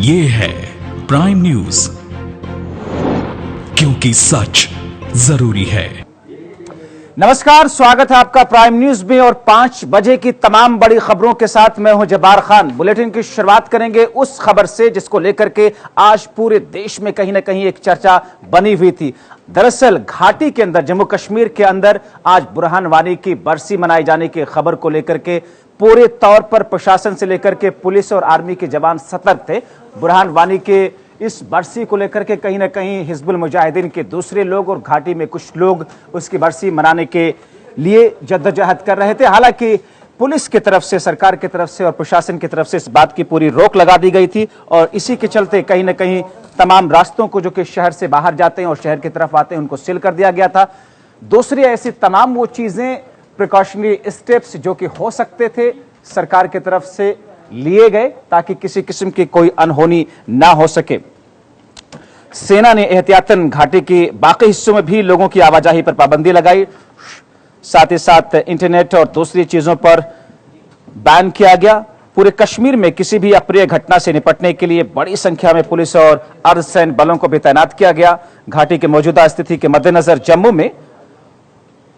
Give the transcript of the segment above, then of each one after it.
ये है prime news, क्योंकि सच जरूरी है। नमस्कार, स्वागत है आपका प्राइम न्यूज में और 5 बजे की तमाम बड़ी खबरों के साथ मैं हूं जब्बार खान। बुलेटिन की शुरुआत करेंगे उस खबर से जिसको लेकर के आज पूरे देश में कहीं ना कहीं एक चर्चा बनी हुई थी। दरअसल घाटी के अंदर, जम्मू कश्मीर के अंदर आज बुरहान वानी की बरसी मनाए जाने की खबर को लेकर के पूरे तौर पर प्रशासन से लेकर के पुलिस और आर्मी के जवान सतर्क थे। बुरहान वानी के इस बरसी को लेकर के कहीं ना कहीं हिजबुल मुजाहिदीन के दूसरे लोग और घाटी में कुछ लोग उसकी बरसी मनाने के लिए जद्दोजहद कर रहे थे। हालांकि पुलिस की तरफ से, सरकार की तरफ से और प्रशासन की तरफ से इस बात की पूरी रोक लगा दी गई थी और इसी के चलते कहीं ना कहीं तमाम रास्तों को जो कि शहर से बाहर जाते हैं और शहर की तरफ आते हैं उनको सील कर दिया गया था। दूसरी ऐसी तमाम वो चीजें, प्रिकॉशनरी स्टेप्स जो कि हो सकते थे, सरकार की तरफ से लिए गए ताकि किसी किस्म की कोई अनहोनी ना हो सके। सेना ने एहतियातन घाटी के बाकी हिस्सों में भी लोगों की आवाजाही पर पाबंदी लगाई। साथ ही साथ इंटरनेट और दूसरी चीजों पर बैन किया गया। पूरे कश्मीर में किसी भी अप्रिय घटना से निपटने के लिए बड़ी संख्या में पुलिस और अर्धसैनिक बलों को भी तैनात किया गया। घाटी की मौजूदा स्थिति के मद्देनजर जम्मू में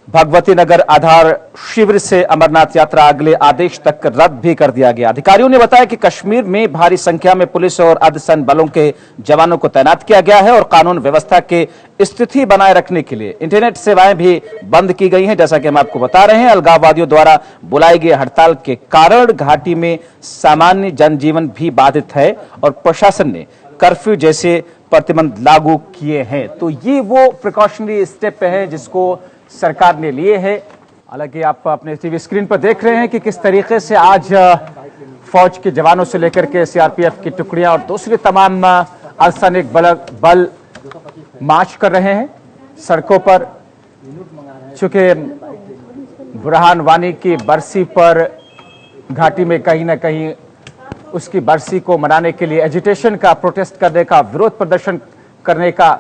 भगवती नगर आधार शिविर से अमरनाथ यात्रा अगले आदेश तक रद्द भी कर दिया गया। अधिकारियों ने बताया कि कश्मीर में भारी संख्या में पुलिस और अर्धसैनिक बलों के जवानों को तैनात किया गया है और कानून व्यवस्था के स्थिति बनाए रखने के लिए इंटरनेट सेवाएं भी बंद की गई हैं। जैसा कि हम आपको बता रहे हैं, अलगाववादियों द्वारा बुलाई गई हड़ताल के कारण घाटी में सामान्य जनजीवन भी बाधित है और प्रशासन ने कर्फ्यू जैसे प्रतिबंध लागू किए हैं। तो ये वो प्रिकॉशनरी स्टेप है जिसको सरकार ने लिए है। हालांकि आप अपने टीवी स्क्रीन पर देख रहे हैं कि किस तरीके से आज फौज के जवानों से लेकर के सीआरपीएफ की टुकड़ियां और दूसरे तमाम अर्धसैनिक बल मार्च कर रहे हैं सड़कों पर। चूंकि बुरहान वानी की बरसी पर घाटी में कहीं ना कहीं उसकी बरसी को मनाने के लिए एजिटेशन का, प्रोटेस्ट करने का, विरोध प्रदर्शन करने का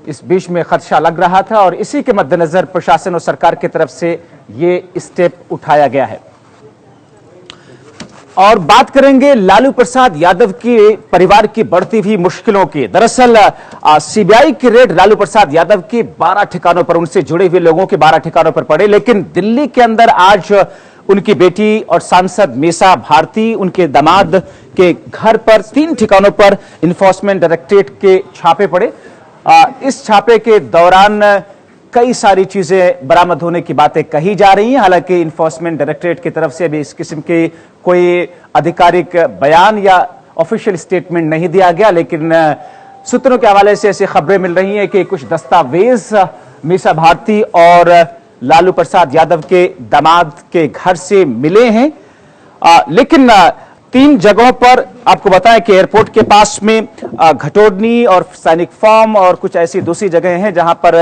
इस बीच में खदशा लग रहा था और इसी के मद्देनजर प्रशासन और सरकार की तरफ से ये स्टेप उठाया गया है। और बात करेंगे लालू प्रसाद यादव के परिवार की बढ़ती हुई मुश्किलों की। दरअसल सीबीआई की रेड लालू प्रसाद यादव के 12 ठिकानों पर, उनसे जुड़े हुए लोगों के 12 ठिकानों पर पड़े, लेकिन दिल्ली के अंदर आज उनकी बेटी और सांसद मीसा भारती, उनके दामाद के घर पर 3 ठिकानों पर इन्फोर्समेंट डायरेक्टरेट के छापे पड़े। इस छापे के दौरान कई सारी चीजें बरामद होने की बातें कही जा रही हैं। हालांकि इन्फोर्समेंट डायरेक्टरेट की तरफ से अभी इस किस्म के कोई आधिकारिक बयान या ऑफिशियल स्टेटमेंट नहीं दिया गया, लेकिन सूत्रों के हवाले से ऐसी खबरें मिल रही हैं कि कुछ दस्तावेज मीसा भारती और लालू प्रसाद यादव के दामाद के घर से मिले हैं। लेकिन 3 जगहों पर आपको बताएं कि एयरपोर्ट के पास में घटोडनी और सैनिक फार्म और कुछ ऐसी दूसरी जगह हैं जहां पर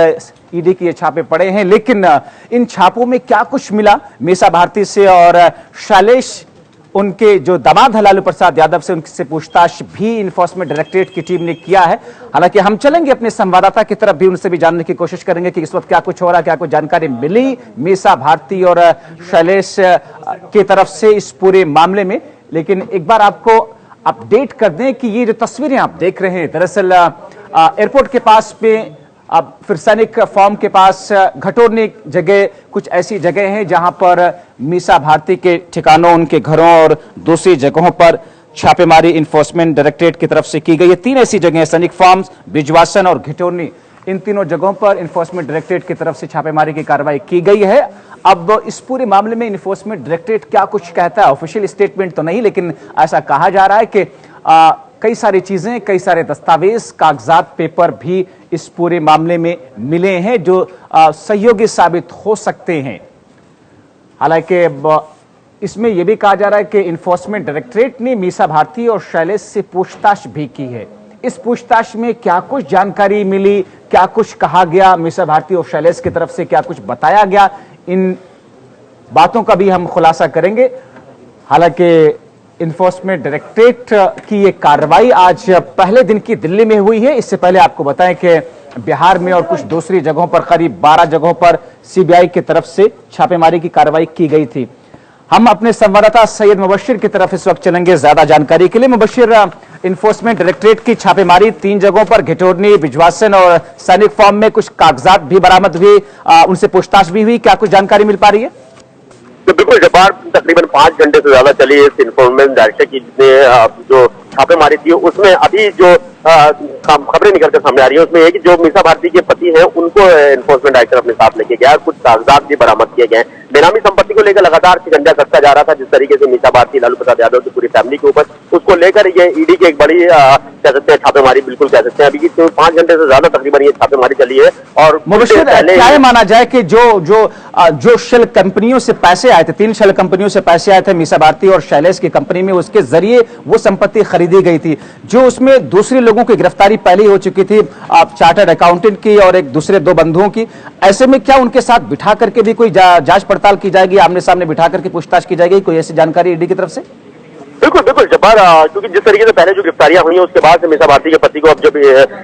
ईडी के छापे पड़े हैं। लेकिन इन छापों में क्या कुछ मिला मीसा भारती से और शैलेश, उनके जो दामाद है लालू प्रसाद यादव से, उनसे पूछताछ भी इन्फोर्समेंट डायरेक्टरेट की टीम ने किया है। हालांकि हम चलेंगे अपने संवाददाता की तरफ भी, उनसे भी जानने की कोशिश करेंगे कि इस वक्त क्या कुछ हो रहा है, क्या कुछ जानकारी मिली मीसा भारती और शैलेश की तरफ से इस पूरे मामले में। लेकिन एक बार आपको अपडेट कर दें कि ये जो तस्वीरें आप देख रहे हैं, दरअसल एयरपोर्ट के पास में, अब फिर सैनिक फार्म के पास, घटोरनी जगह, कुछ ऐसी जगह हैं जहां पर मीसा भारती के ठिकानों, उनके घरों और दूसरी जगहों पर छापेमारी इन्फोर्समेंट डायरेक्टरेट की तरफ से की गई है। 3 ऐसी जगह, सैनिक फार्म्स, बिजवासन और घटोरनी, इन तीनों जगहों पर इन्फोर्समेंट डायरेक्टरेट की तरफ से छापेमारी की कार्रवाई की गई है। अब इस पूरे मामले में इन्फोर्समेंट डायरेक्टरेट क्या कुछ कहता है, ऑफिशियल स्टेटमेंट तो नहीं, लेकिन ऐसा कहा जा रहा है कि कई सारी चीजें, कई सारे दस्तावेज, कागजात, पेपर भी इस पूरे मामले में मिले हैं जो सहयोगी साबित हो सकते हैं। हालांकि इसमें यह भी कहा जा रहा है कि इन्फोर्समेंट डायरेक्टरेट ने मीसा भारती और शैलेश से पूछताछ भी की है। इस पूछताछ में क्या कुछ जानकारी मिली, क्या कुछ कहा गया मीसा भारती और शैलेश की तरफ से, क्या कुछ बताया गया, इन बातों का भी हम खुलासा करेंगे। हालांकि इन्फोर्समेंट डायरेक्टरेट की ये कार्रवाई आज पहले दिन की दिल्ली में हुई है। इससे पहले आपको बताएं कि बिहार में और कुछ दूसरी जगहों पर, करीब 12 जगहों पर सीबीआई की तरफ से छापेमारी की कार्रवाई की गई थी। हम अपने संवाददाता सैयद मुबशिर की तरफ इस वक्त चलेंगे ज्यादा जानकारी के लिए। मुबशिर, इन्फोर्समेंट डायरेक्टरेट की छापेमारी 3 जगहों पर घिटोरनी, बिजवासन और सैनिक फॉर्म में कुछ कागजात भी बरामद हुए, उनसे पूछताछ भी हुई। क्या कुछ जानकारी मिल पा रही है? तो बिल्कुल जब्बार, तकरीबन 5 घंटे से ज्यादा चली इस इन्फोर्समेंट डायरेक्टरेट की जो छापेमारी थी, उसमें अभी जो खबरें निकलकर सामने आ रही है उसमें है कि जो मीसा भारती के पति हैं उनको इन्फोर्समेंट डायरेक्टर अपने साथ लेके गया और कुछ कागजात भी बरामद किए गए। बेनामी संपत्ति को लेकर लगातार शिकंजा कसता जा रहा था, जिस तरीके से मीसा भारती, लालू प्रसाद यादव की पूरी फैमिली के ऊपर, उसको लेकर ये ईडी की एक बड़ी कह सकते हैं छापेमारी, बिल्कुल कह सकते हैं अभी की 5 घंटे से ज्यादा तकरीबन ये छापेमारी चली है। और मुबश्शिर, क्या माना जाए कि जो शेल कंपनियों से पैसे आए थे, 3 शेल कंपनियों से पैसे आए थे मीसा भारती और शैलेश की कंपनी में, उसके जरिए वो संपत्ति खरीदी गई थी, जो उसमें दूसरे लोगों की गिरफ्तारी पहले ही हो चुकी थी, चार्टर्ड अकाउंटेंट की और एक दूसरे 2 बंधुओं की। ऐसे में क्या उनके साथ बिठा करके भी कोई जांच पड़ताल की जाएगी, आमने सामने बिठा करके पूछताछ की जाएगी? कोई ऐसी जानकारी ईडी की तरफ से? बिल्कुल बिल्कुल जब्बार, क्योंकि जिस तरीके से पहले जो गिरफ्तारियां हुई हैं उसके बाद से मीसा भारती के पति को अब जब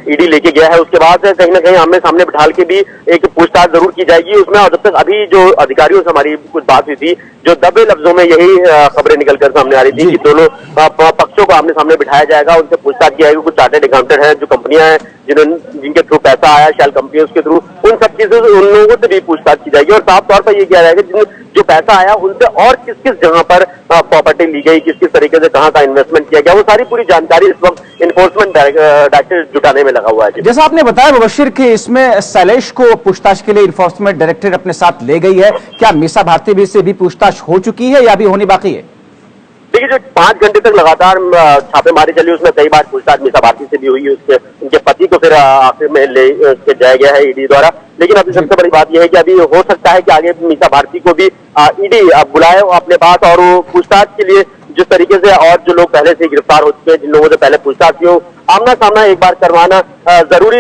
ईडी लेके गया है उसके बाद से कहीं ना कहीं आमने सामने बिठाल के भी एक पूछताछ जरूर की जाएगी उसमें। और जब तक अभी जो अधिकारियों से हमारी कुछ बात हुई थी, जो दबे लफ्जों में यही खबरें निकलकर सामने आ रही थी कि दोनों पक्षों को आमने सामने बिठाया जाएगा, उनसे पूछताछ की जाएगी। कुछ चार्टर्ड अकाउंटेंट हैं, जो कंपनियां हैं जिनके थ्रू पैसा आया शेल कंपनियों के थ्रू, उन सब चीजों से उन लोगों से भी पूछताछ की जाएगी और साफ तौर पर यह किया जाएगा जो पैसा आया उनसे और किस किस जगह पर प्रॉपर्टी ली गई, किस किस तरीके से कहां इन्वेस्टमेंट किया गया, वो सारी पूरी जानकारी इस वक्त इन्फोर्समेंट डायरेक्टरेट जुटाने में लगा हुआ है। जैसा आपने बताया मुबश्शिर कि इसमें शैलेश को पूछताछ के लिए इन्फोर्समेंट डायरेक्टरेट अपने साथ ले गई है, क्या मीसा भारती भी से भी पूछताछ हो चुकी है या अभी होनी बाकी है? देखिए, जो 5 घंटे तक लगातार छापेमारी चली उसमें कई बार पूछताछ मीसा भारती से भी हुई, उनके पति को फिर आखिर में ले के जाया गया है ईडी द्वारा। लेकिन अभी सबसे बड़ी बात यह है कि अभी हो सकता है कि आगे मीसा भारती को भी ईडी बुलाए अपने पास और वो पूछताछ के लिए जिस तरीके से और जो लोग पहले से गिरफ्तार हो चुके हैं, जिन लोगों से पहले पूछताछ की हो, आमना सामना एक बार करवाना जरूरी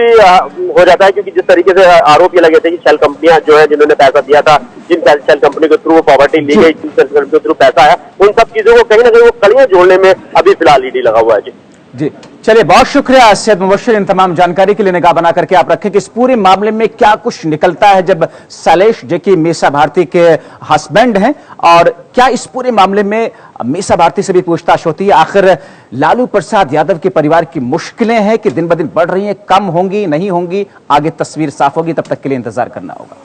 हो जाता है। क्योंकि जिस तरीके से आरोप ये लगे थे कि शेल कंपनियां जो है जिन्होंने पैसा दिया था, जिन शेल कंपनी के थ्रू प्रॉपर्टी ली गई, जिन शेल कंपनी के थ्रू पैसा आया, उन सब चीजों को कहीं ना कहीं वो कड़ियां जोड़ने में अभी फिलहाल ईडी लगा हुआ है। जी चलिए, बहुत शुक्रिया सैयद मुबश्शिर, इन तमाम जानकारी के लिए निगाह बना करके आप रखें कि इस पूरे मामले में क्या कुछ निकलता है जब शैलेश जो कि मीसा भारती के हस्बैंड हैं, और क्या इस पूरे मामले में मीसा भारती से भी पूछताछ होती है। आखिर लालू प्रसाद यादव के परिवार की मुश्किलें हैं कि दिन ब दिन बढ़ रही हैं, कम होंगी नहीं होंगी, आगे तस्वीर साफ होगी, तब तक के लिए इंतजार करना होगा।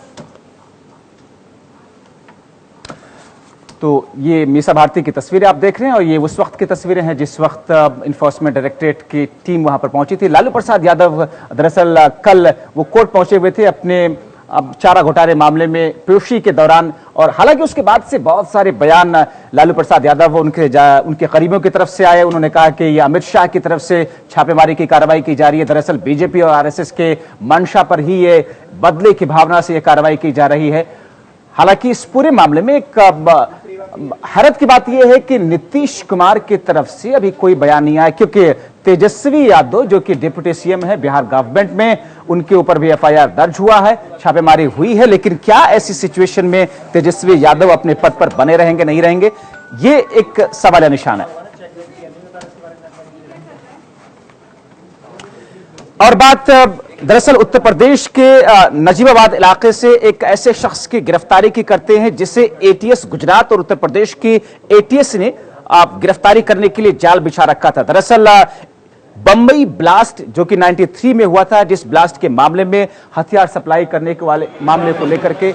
तो ये मीसा भारती की तस्वीरें आप देख रहे हैं और ये उस वक्त की तस्वीरें हैं जिस वक्त इन्फोर्समेंट डायरेक्टरेट की टीम वहां पर पहुंची थी। लालू प्रसाद यादव दरअसल कल वो कोर्ट पहुंचे हुए थे अपने चारा घोटाले मामले में पेशी के दौरान, और हालांकि उसके बाद से बहुत सारे बयान लालू प्रसाद यादव उनके करीबियों की तरफ से आए। उन्होंने कहा कि ये अमित शाह की तरफ से छापेमारी की कार्रवाई की जा रही है, दरअसल बीजेपी और आरएसएस के मंशा पर ही ये बदले की भावना से यह कार्रवाई की जा रही है। हालांकि इस पूरे मामले में एक हैरत की बात यह है कि नीतीश कुमार की तरफ से अभी कोई बयान नहीं आया, क्योंकि तेजस्वी यादव जो कि डिप्टी सीएम है बिहार गवर्नमेंट में, उनके ऊपर भी एफआईआर दर्ज हुआ है, छापेमारी हुई है। लेकिन क्या ऐसी सिचुएशन में तेजस्वी यादव अपने पद पर बने रहेंगे नहीं रहेंगे, ये एक सवाल निशान है। और बात दरअसल उत्तर प्रदेश के नजीबाबाद इलाके से एक ऐसे शख्स की गिरफ्तारी की करते हैं जिसे एटीएस गुजरात और उत्तर प्रदेश की एटीएस ने गिरफ्तारी करने के लिए जाल बिछा रखा था। दरअसल बंबई ब्लास्ट जो कि 93 में हुआ था, जिस ब्लास्ट के मामले में हथियार सप्लाई करने के वाले मामले को लेकर के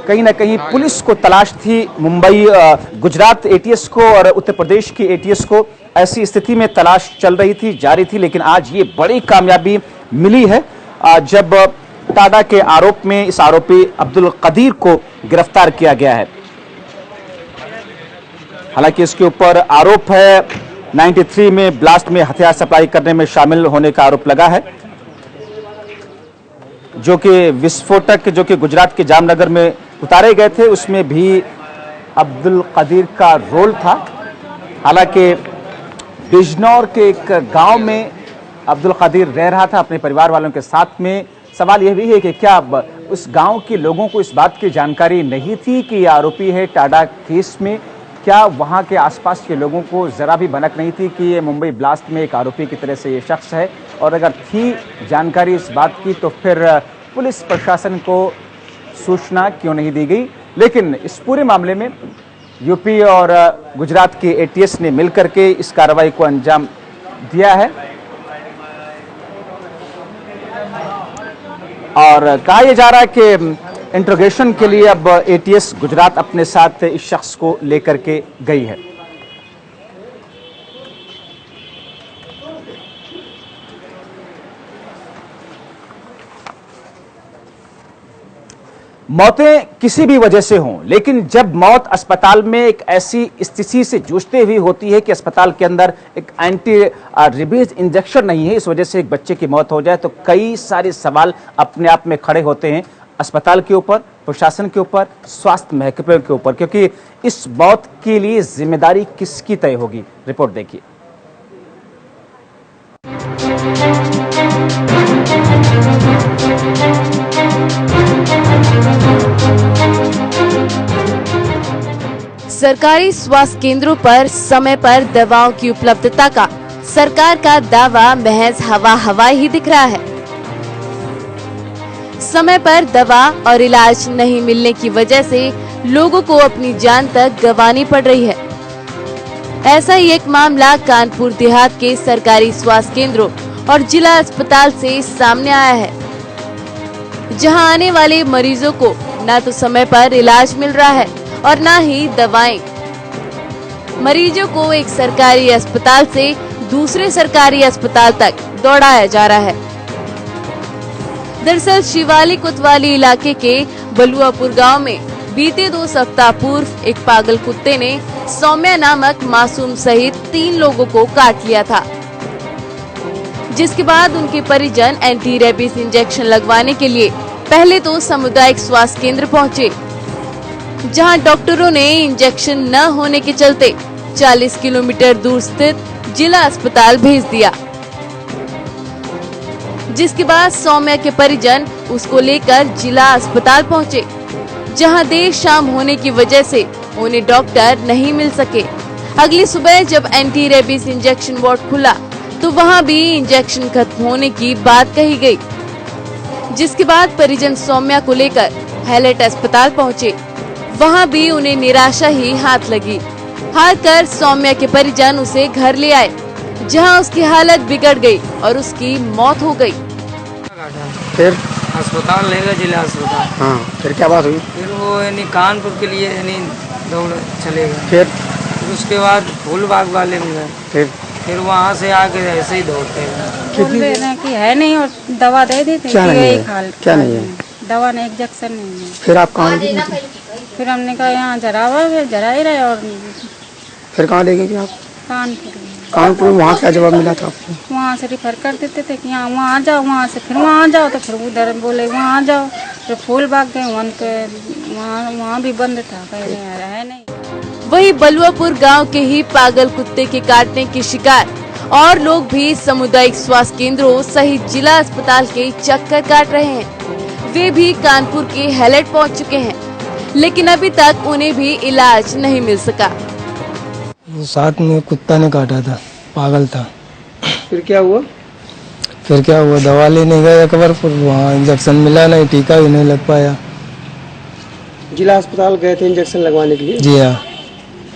कहीं ना कहीं पुलिस को तलाश थी, मुंबई गुजरात एटीएस को और उत्तर प्रदेश की एटीएस को। ऐसी स्थिति में तलाश चल रही थी, जारी थी, लेकिन आज ये बड़ी कामयाबी मिली है जब टाडा के आरोप में इस आरोपी अब्दुल कदीर को गिरफ्तार किया गया है। हालांकि इसके ऊपर आरोप है 93 में ब्लास्ट में हथियार सप्लाई करने में शामिल होने का आरोप लगा है, जो कि विस्फोटक जो कि गुजरात के जामनगर में उतारे गए थे उसमें भी अब्दुल कदीर का रोल था। हालांकि बिजनौर के एक गांव में अब्दुल कदीर रह रहा था अपने परिवार वालों के साथ में। सवाल यह भी है कि क्या उस गांव के लोगों को इस बात की जानकारी नहीं थी कि यह आरोपी है टाडा केस में? क्या वहां के आसपास के लोगों को जरा भी भनक नहीं थी कि ये मुंबई ब्लास्ट में एक आरोपी की तरह से ये शख्स है? और अगर थी जानकारी इस बात की तो फिर पुलिस प्रशासन को सूचना क्यों नहीं दी गई? लेकिन इस पूरे मामले में यूपी और गुजरात के एटीएस ने मिलकर के इस कार्रवाई को अंजाम दिया है और कहा यह जा रहा है कि इंट्रोगेशन के लिए अब एटीएस गुजरात अपने साथ इस शख्स को लेकर के गई है। मौतें किसी भी वजह से हों, लेकिन जब मौत अस्पताल में एक ऐसी स्थिति से जूझते हुए होती है कि अस्पताल के अंदर एक एंटी रेबीज इंजेक्शन नहीं है, इस वजह से एक बच्चे की मौत हो जाए, तो कई सारे सवाल अपने आप में खड़े होते हैं अस्पताल के ऊपर, प्रशासन के ऊपर, स्वास्थ्य महकमे के ऊपर, क्योंकि इस मौत के लिए जिम्मेदारी किसकी तय होगी। रिपोर्ट देखिए। सरकारी स्वास्थ्य केंद्रों पर समय पर दवाओं की उपलब्धता का सरकार का दावा महज हवा ही दिख रहा है। समय पर दवा और इलाज नहीं मिलने की वजह से लोगों को अपनी जान तक गंवानी पड़ रही है। ऐसा ही एक मामला कानपुर देहात के सरकारी स्वास्थ्य केंद्रों और जिला अस्पताल से सामने आया है, जहां आने वाले मरीजों को न तो समय पर इलाज मिल रहा है और न ही दवाएं। मरीजों को एक सरकारी अस्पताल से दूसरे सरकारी अस्पताल तक दौड़ाया जा रहा है। दरअसल शिवाली कोतवाली इलाके के बलुआपुर गांव में बीते 2 सप्ताह पूर्व एक पागल कुत्ते ने सौम्या नामक मासूम सहित 3 लोगों को काट लिया था, जिसके बाद उनके परिजन एंटी रेबीज इंजेक्शन लगवाने के लिए पहले तो सामुदायिक स्वास्थ्य केंद्र पहुंचे, जहां डॉक्टरों ने इंजेक्शन न होने के चलते 40 किलोमीटर दूर स्थित जिला अस्पताल भेज दिया। जिसके बाद सौम्या के परिजन उसको लेकर जिला अस्पताल पहुंचे, जहां देर शाम होने की वजह से उन्हें डॉक्टर नहीं मिल सके। अगली सुबह जब एंटी रेबीज इंजेक्शन वार्ड खुला तो वहां भी इंजेक्शन खत्म होने की बात कही गई, जिसके बाद परिजन सौम्या को लेकर हैलेट अस्पताल पहुंचे। वहां भी उन्हें निराशा ही हाथ लगी। हार कर सौम्या के परिजन उसे घर ले आए, जहां उसकी हालत बिगड़ गई और उसकी मौत हो गई। फिर अस्पताल ले गए, जिला अस्पताल। हाँ, फिर क्या बात हुई? फिर वो यानी कानपुर के लिए यानी दौड़ चले गए। फिर उसके बाद फूलबाग वाले में गए। फिर वहाँ से आके ऐसे ही दौड़ते गए। बोल रहे हैं कि है नहीं और दवा दे दी थी। क्या नहीं है? क्या नहीं है? दवा नहीं, इंजेक्शन नहीं है। फिर आप कहाँ ले गए? फिर हमने कहा यहाँ जरावा है, जरा ही रहे। और फिर कहाँ ले गए थे आप? कानपुर। कानपुर में वहाँ क्या जवाब मिला था आपको? वहाँ से रिफर कर देते थे कि यहाँ वहाँ आ जाओ, वहाँ से फिर वहाँ आ जाओ, तो फिर उधर बोले वहाँ आ जाओ। फिर फूलबाग गए, वहाँ भी बंद था, कह रहे है नहीं। वही बलुआपुर गांव के ही पागल कुत्ते के काटने के शिकार और लोग भी सामुदायिक स्वास्थ्य केंद्रों सहित जिला अस्पताल के चक्कर काट रहे हैं। वे भी कानपुर के हैलेट पहुंच चुके हैं, लेकिन अभी तक उन्हें भी इलाज नहीं मिल सका। वो साथ में कुत्ता ने काटा था, पागल था। फिर क्या हुआ? दवा लेने गए अकबरपुर, वहाँ इंजेक्शन मिला नहीं, टीका भी नहीं लग पाया। जिला अस्पताल गए थे इंजेक्शन लगवाने के लिए? जी हाँ।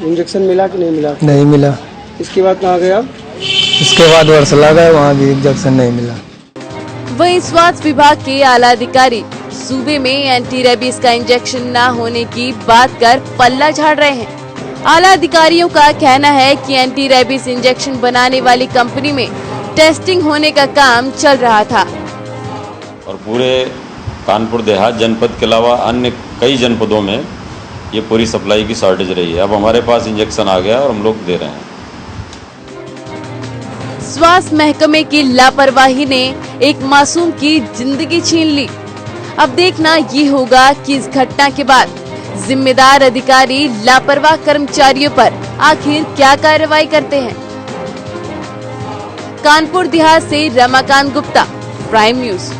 इंजेक्शन मिला कि नहीं मिला? नहीं मिला। इसके बाद कहाँ गए आप? इसके बाद वर्षला गए, वहाँ भी इंजेक्शन नहीं मिला। वहीं स्वास्थ्य विभाग के आला अधिकारी सूबे में एंटी रेबीज का इंजेक्शन न होने की बात कर पल्ला झाड़ रहे हैं। आला अधिकारियों का कहना है कि एंटी रेबीज इंजेक्शन बनाने वाली कंपनी में टेस्टिंग होने का काम चल रहा था और पूरे कानपुर देहात जनपद के अलावा अन्य कई जनपदों में ये पूरी सप्लाई की शॉर्टेज रही है। अब हमारे पास इंजेक्शन आ गया और हम लोग दे रहे हैं। स्वास्थ्य महकमे की लापरवाही ने एक मासूम की जिंदगी छीन ली। अब देखना ये होगा कि इस घटना के बाद जिम्मेदार अधिकारी लापरवाह कर्मचारियों पर आखिर क्या कार्रवाई करते हैं। कानपुर देहात से रमाकांत गुप्ता, प्राइम न्यूज।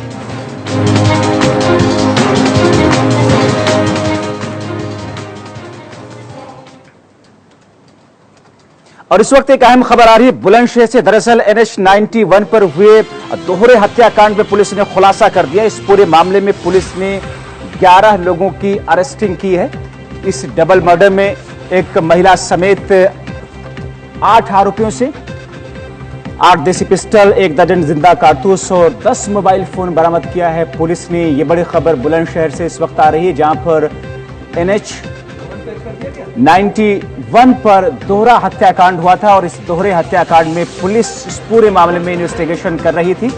और इस वक्त एक अहम खबर आ रही है बुलंदशहर से। दरअसल NH-91 पर हुए दोहरे हत्याकांड में पुलिस ने खुलासा कर दिया। इस पूरे मामले में पुलिस ने 11 लोगों की अरेस्टिंग की है। इस डबल मर्डर में एक महिला समेत 8 आरोपियों से 8 देसी पिस्टल, 1 दर्जन जिंदा कारतूस और 10 मोबाइल फोन बरामद किया है पुलिस ने। ये बड़ी खबर बुलंदशहर से इस वक्त आ रही है, जहां पर NH 91 पर दोहरा हत्याकांड हुआ था और इस दोहरे हत्याकांड में पुलिस इस पूरे मामले में इन्वेस्टिगेशन कर रही थी।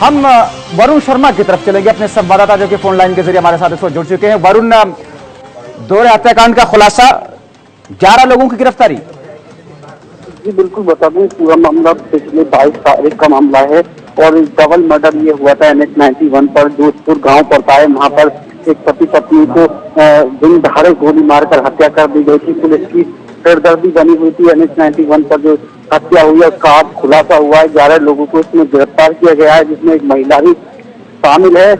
हम वरुण शर्मा की तरफ चलेंगे, अपने संवाददाता जो कि फोन लाइन के जरिए हमारे साथ इस वक्त जुड़ चुके हैं। वरुण, दोहरे हत्याकांड का खुलासा, 11 लोगों की गिरफ्तारी। जी बिल्कुल बता दूं, पूरा मामला पिछले 22 तारीख का मामला है और डबल मर्डर ये हुआ था NH 91 पर, जोधपुर गांव पड़ता है। वहां पर एक पति पत्नी को दिन दहाड़े गोली मारकर हत्या कर दी गई थी। पुलिस की सिरदर्दी बनी हुई थी। NH 91 पर जो हत्या हुई है उसका आज खुलासा हुआ है। 11 लोगों को इसमें गिरफ्तार किया गया है, जिसमें एक महिला भी शामिल है।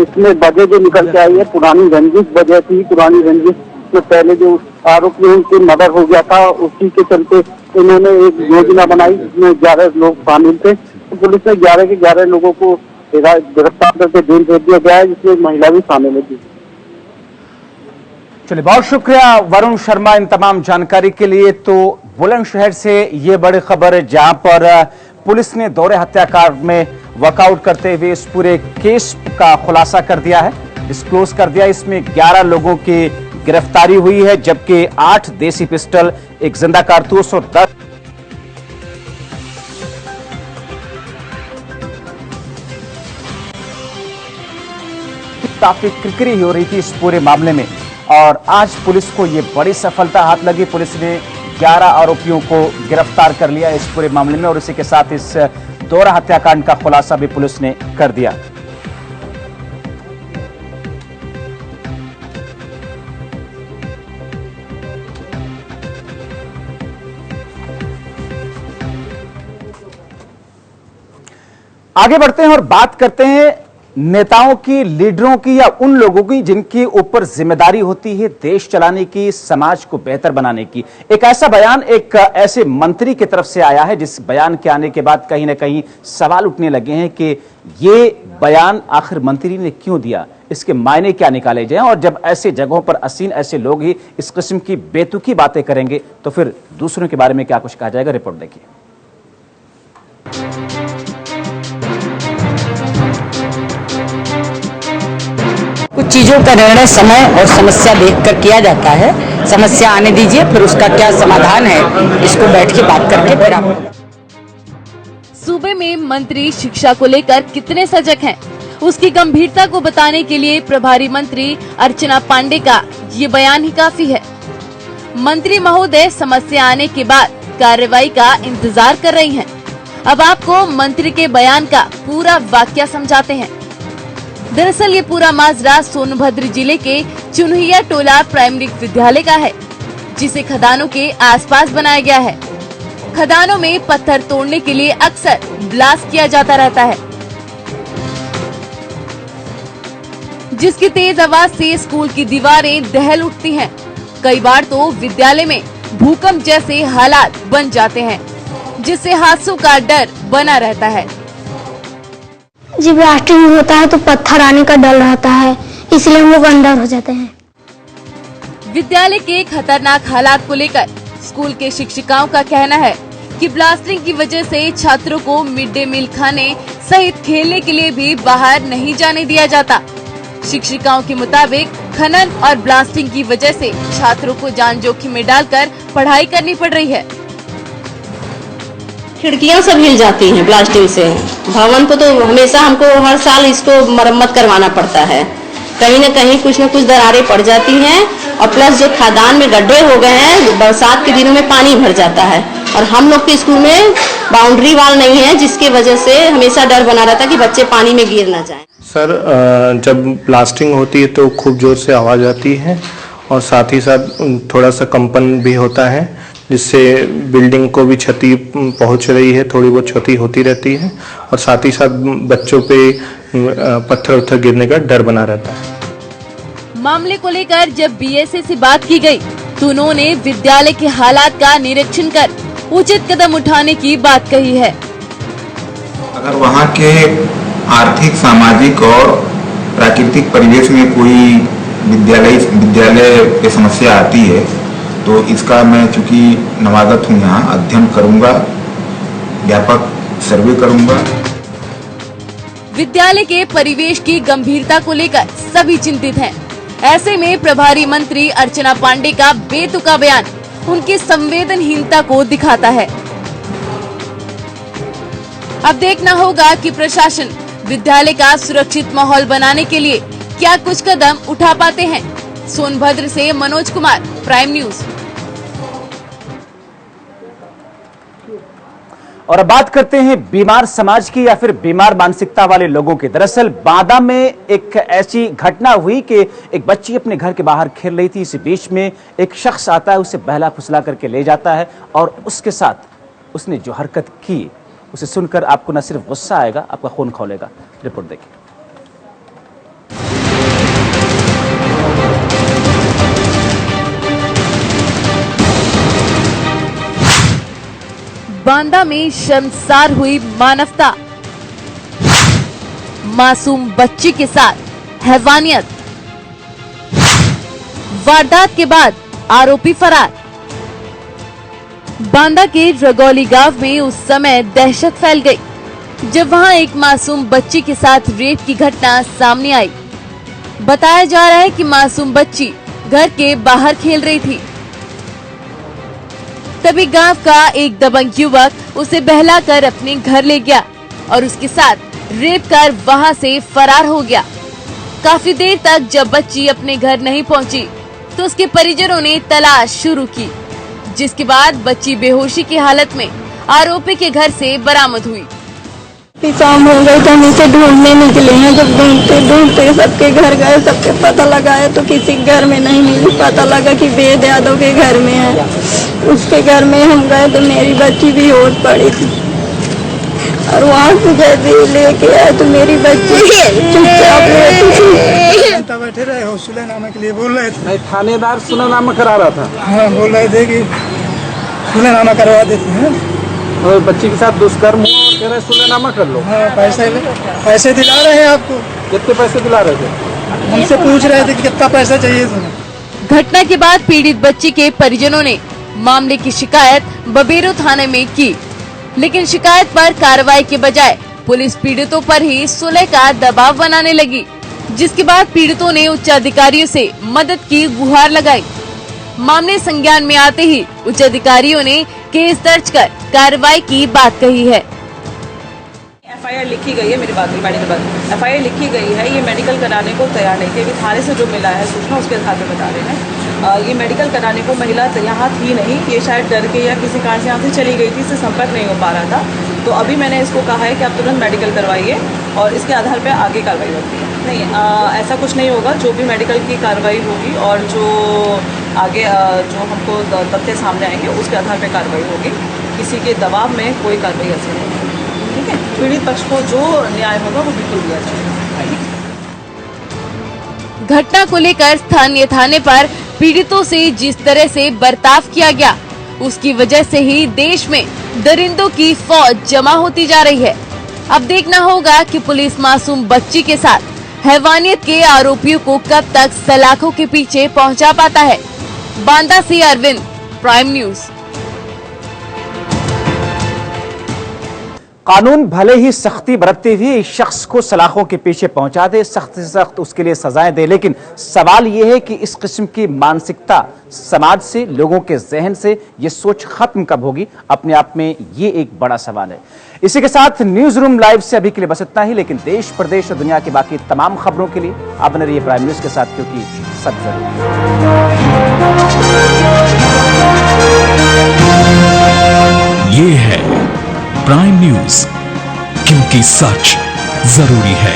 इसमें वजह जो निकल के आई है, पुरानी रंजिश वजह थी। पुरानी रंजिश में पहले जो आरोपी उनकी मर्डर हो गया था, उसी के चलते इन्होंने एक योजना बनाई जिसमें 11 लोग शामिल थे। तो पुलिस ने 11 के 11 लोगों को गिरफ्तार करके जेल भेज दिया गया है, जिसमें एक महिला भी शामिल है। चलिए, बहुत शुक्रिया वरुण शर्मा इन तमाम जानकारी के लिए। तो बुलंदशहर से ये बड़ी खबर है, जहां पर पुलिस ने दोहरे हत्याकांड में वर्कआउट करते हुए इस पूरे केस का खुलासा कर दिया है, डिस्क्लोज कर दिया। इसमें 11 लोगों की गिरफ्तारी हुई है, जबकि 8 देसी पिस्टल, 1 जिंदा कारतूस और 10 काफी क्रिकरी हो रही थी इस पूरे मामले में और आज पुलिस को यह बड़ी सफलता हाथ लगी। पुलिस ने 11 आरोपियों को गिरफ्तार कर लिया इस पूरे मामले में और इसी के साथ इस दोहरा हत्याकांड का खुलासा भी पुलिस ने कर दिया। आगे बढ़ते हैं और बात करते हैं नेताओं की, लीडरों की या उन लोगों की जिनके ऊपर जिम्मेदारी होती है देश चलाने की, समाज को बेहतर बनाने की। एक ऐसा बयान एक ऐसे मंत्री की तरफ से आया है जिस बयान के आने के बाद कहीं ना कहीं सवाल उठने लगे हैं कि ये बयान आखिर मंत्री ने क्यों दिया, इसके मायने क्या निकाले जाएं। और जब ऐसे जगहों पर असीन ऐसे लोग ही इस किस्म की बेतुकी बातें करेंगे तो फिर दूसरों के बारे में क्या कुछ कहा जाएगा। रिपोर्ट देखिए। कुछ चीजों का निर्णय समय और समस्या देखकर किया जाता है। समस्या आने दीजिए, फिर उसका क्या समाधान है इसको बैठ के बात करके फिर आप। सूबे में मंत्री शिक्षा को लेकर कितने सजग हैं, उसकी गंभीरता को बताने के लिए प्रभारी मंत्री अर्चना पांडे का ये बयान ही काफी है। मंत्री महोदय समस्या आने के बाद कार्रवाई का इंतजार कर रही हैं। अब आपको मंत्री के बयान का पूरा वाकया समझाते हैं। दरअसल ये पूरा माजरा सोनभद्र जिले के चुनहिया टोला प्राइमरी विद्यालय का है, जिसे खदानों के आसपास बनाया गया है। खदानों में पत्थर तोड़ने के लिए अक्सर ब्लास्ट किया जाता रहता है, जिसकी तेज आवाज से स्कूल की दीवारें दहल उठती हैं। कई बार तो विद्यालय में भूकंप जैसे हालात बन जाते हैं, जिससे हादसों का डर बना रहता है। जब ब्लास्टिंग होता है तो पत्थर आने का डर रहता है, इसलिए हम लोग अंदर हो जाते हैं। विद्यालय के खतरनाक हालात को लेकर स्कूल के शिक्षिकाओं का कहना है कि ब्लास्टिंग की वजह से छात्रों को मिड डे मील खाने सहित खेलने के लिए भी बाहर नहीं जाने दिया जाता। शिक्षिकाओं के मुताबिक खनन और ब्लास्टिंग की वजह से छात्रों को जान जोखिम में डालकर पढ़ाई करनी पड़ रही है। खिड़कियां सब हिल जाती हैं ब्लास्टिंग से। भवन को तो हमेशा हमको हर साल इसको मरम्मत करवाना पड़ता है। कहीं न कहीं कुछ न कुछ दरारें पड़ जाती हैं और प्लस जो खदान में गड्ढे हो गए हैं, बरसात के दिनों में पानी भर जाता है और हम लोग के स्कूल में बाउंड्री वाल नहीं है, जिसकी वजह से हमेशा डर बना रहता है कि बच्चे पानी में गिर न जाएं। सर, जब ब्लास्टिंग होती है तो खूब जोर से आवाज़ आती है और साथ ही साथ थोड़ा सा कंपन भी होता है, जिससे बिल्डिंग को भी क्षति पहुंच रही है, थोड़ी बहुत क्षति होती रहती है और साथ ही साथ बच्चों पे पत्थर गिरने का डर बना रहता है। मामले को लेकर जब BSA से बात की गई तो उन्होंने विद्यालय के हालात का निरीक्षण कर उचित कदम उठाने की बात कही है। अगर वहाँ के आर्थिक, सामाजिक और प्राकृतिक परिवेश में कोई विद्यालय की समस्या आती है तो इसका मैं चूंकि नवागत हूँ यहाँ अध्ययन करूँगा, व्यापक सर्वे करूंगा। विद्यालय के परिवेश की गंभीरता को लेकर सभी चिंतित हैं। ऐसे में प्रभारी मंत्री अर्चना पांडे का बेतुका बयान उनकी संवेदनहीनता को दिखाता है। अब देखना होगा कि प्रशासन विद्यालय का सुरक्षित माहौल बनाने के लिए क्या कुछ कदम उठा पाते हैं। सोनभद्र से मनोज कुमार, प्राइम न्यूज। और अब बात करते हैं बीमार समाज की या फिर बीमार मानसिकता वाले लोगों की। दरअसल बांदा में एक ऐसी घटना हुई कि एक बच्ची अपने घर के बाहर खेल रही थी। इसी बीच में एक शख्स आता है, उसे बहला फुसला करके ले जाता है और उसके साथ उसने जो हरकत की उसे सुनकर आपको न सिर्फ गुस्सा आएगा, आपका खून खौलेगा। रिपोर्ट देखिए। बांदा में शर्मसार हुई मानवता। मासूम बच्ची के साथ हैवानियत। वारदात के बाद आरोपी फरार। बांदा के रगौली गांव में उस समय दहशत फैल गई जब वहां एक मासूम बच्ची के साथ रेप की घटना सामने आई। बताया जा रहा है कि मासूम बच्ची घर के बाहर खेल रही थी, तभी गांव का एक दबंग युवक उसे बहलाकर अपने घर ले गया और उसके साथ रेप कर वहां से फरार हो गया। काफी देर तक जब बच्ची अपने घर नहीं पहुंची तो उसके परिजनों ने तलाश शुरू की, जिसके बाद बच्ची बेहोशी की हालत में आरोपी के घर से बरामद हुई। शाम हो गई तो हम इसे ढूंढने निकले हैं। जब ढूंढते ढूंढते सबके घर गए, सबके पता लगाया तो किसी घर में नहीं मिली। पता लगा कि वेद यादव के घर में है। उसके घर में हम गए तो मेरी बच्ची भी होश पड़ी थी और वहाँ से जैसे लेके आए तो मेरी बच्ची चुपचाप बैठे रहे हो, सुलेनामा के लिए बोल रहे थे। थानेदार सुलेनामा करा रहा था। हाँ, बोल रहे थे कि सुलेनामा करवा देते हैं और बच्ची के साथ दुष्कर्म हुआ और कह रहे सुलेनामा कर लो। हाँ, पैसे दिला रहे हैं आपको। कितने पैसे दिला रहे थे? हमसे पूछ रहे थे कि कितना पैसा चाहिए तुम्हें। घटना के बाद पीड़ित बच्ची के परिजनों ने मामले की शिकायत बबेरो थाने में की, लेकिन शिकायत पर कार्रवाई के बजाय पुलिस पीड़ितों पर ही सुलह का दबाव बनाने लगी, जिसके बाद पीड़ितों ने उच्च अधिकारियों से मदद की गुहार लगाई। मामले संज्ञान में आते ही उच्च अधिकारियों ने केस दर्ज कर कार्रवाई की बात कही है। एफआईआर लिखी गई है, मेरी बात नहीं पानी के बाद एफआईआर लिखी गई है। ये मेडिकल कराने को तैयार नहीं थे। अभी थाने से जो मिला है सूचना उसके आधार पर बता रहे हैं। ये मेडिकल कराने को महिला यहाँ थी नहीं, ये शायद डर के या किसी कारण से यहाँ से चली गई थी, इससे संपर्क नहीं हो पा रहा था। तो अभी मैंने इसको कहा है कि आप तुरंत मेडिकल करवाइए और इसके आधार पर आगे कार्रवाई होती है। नहीं, ऐसा कुछ नहीं होगा। जो भी मेडिकल की कार्रवाई होगी और जो आगे जो हमको तथ्य सामने आएंगे उसके आधार पर कार्रवाई होगी। किसी के दबाव में कोई कार्रवाई ऐसी नहीं होगी। ठीक है, पीड़ित पक्ष को जो न्याय होगा वो बिल्कुल दिया जाएगा। घटना को लेकर स्थानीय थाने पर पीड़ितों से जिस तरह से बर्ताव किया गया, उसकी वजह से ही देश में दरिंदों की फौज जमा होती जा रही है। अब देखना होगा कि पुलिस मासूम बच्ची के साथ हैवानियत के आरोपियों को कब तक सलाखों के पीछे पहुंचा पाता है। बांदा से अरविंद, प्राइम न्यूज। कानून भले ही सख्ती बरतते हुए इस शख्स को सलाखों के पीछे पहुंचा दे, सख्त से सख्त उसके लिए सजाएं दे, लेकिन सवाल यह है कि इस किस्म की मानसिकता समाज से, लोगों के जहन से ये सोच खत्म कब होगी? अपने आप में ये एक बड़ा सवाल है। इसी के साथ न्यूज रूम लाइव से अभी के लिए बस इतना ही, लेकिन देश, प्रदेश और दुनिया की बाकी तमाम खबरों के लिए आप बने रहिए प्राइम न्यूज के साथ, क्योंकि सब जरूरी ये है प्राइम न्यूज, क्योंकि सच जरूरी है।